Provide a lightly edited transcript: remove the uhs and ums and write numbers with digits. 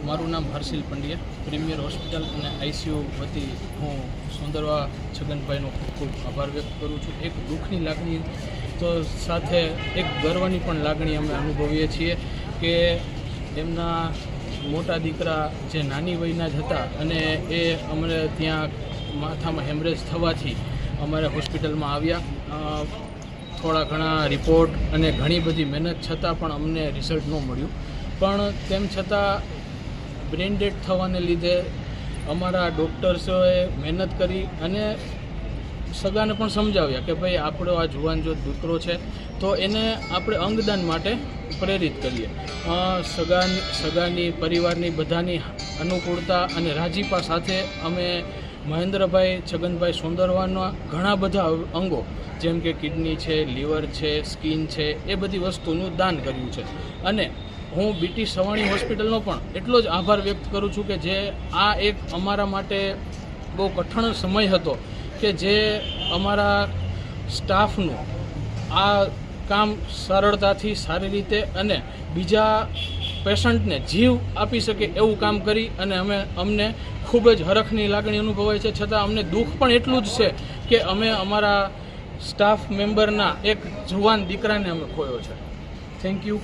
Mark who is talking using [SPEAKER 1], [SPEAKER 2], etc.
[SPEAKER 1] મારું નામ Harshil Pandya, premier hospital અને આઈસીયુ વતી હું સોંદરવા છગનભાઈનો ખૂબ ખૂબ આભાર વ્યક્ત કરું છું. એક દુઃખની લાગણી તો સાથે એક ગર્વની પણ લાગણી અમે અનુભવીએ છીએ કે એમના મોટા દીકરા જે નાની વયના જ હતા અને એ અમને ત્યાં માથામાં હેમરેજ થવાથી અમારે હોસ્પિટલમાં આવ્યા. થોડા ઘણા રિપોર્ટ અને ઘણી બધી મહેનત છતાં પણ અમને રિઝલ્ટ ન મળ્યું. પણ તેમ છતાં બ્રેન ડેડ થવાને લીધે અમારા ડૉક્ટર્સોએ મહેનત કરી અને સગાને પણ સમજાવ્યા કે ભાઈ આપણો આ જુવાન જો દીકરો છે તો એને આપણે અંગદાન માટે પ્રેરિત કરીએ. સગાની પરિવારની બધાની અનુકૂળતા અને રાજીપા સાથે અમે મહેન્દ્રભાઈ છગનભાઈ સોંદરવાના ઘણા બધા અંગો જેમ કે કિડની છે, લીવર છે, સ્કિન છે, એ બધી વસ્તુનું દાન કર્યું છે. અને હું બીટી સવાણી હોસ્પિટલનો પણ એટલો જ આભાર વ્યક્ત કરું છું કે જે આ એક અમારા માટે બહુ કઠણ સમય હતો કે જે અમારા સ્ટાફનું આ કામ સરળતાથી સારી રીતે અને બીજા પેશન્ટને જીવ આપી શકે એવું કામ કરી અને અમને ખૂબ જ હરખની લાગણી અનુભવાય છે. છતાં અમને દુઃખ પણ એટલું જ છે કે અમે અમારા સ્ટાફ મેમ્બરના એક જુવાન દીકરાને અમે ખોયો છે. Thank you.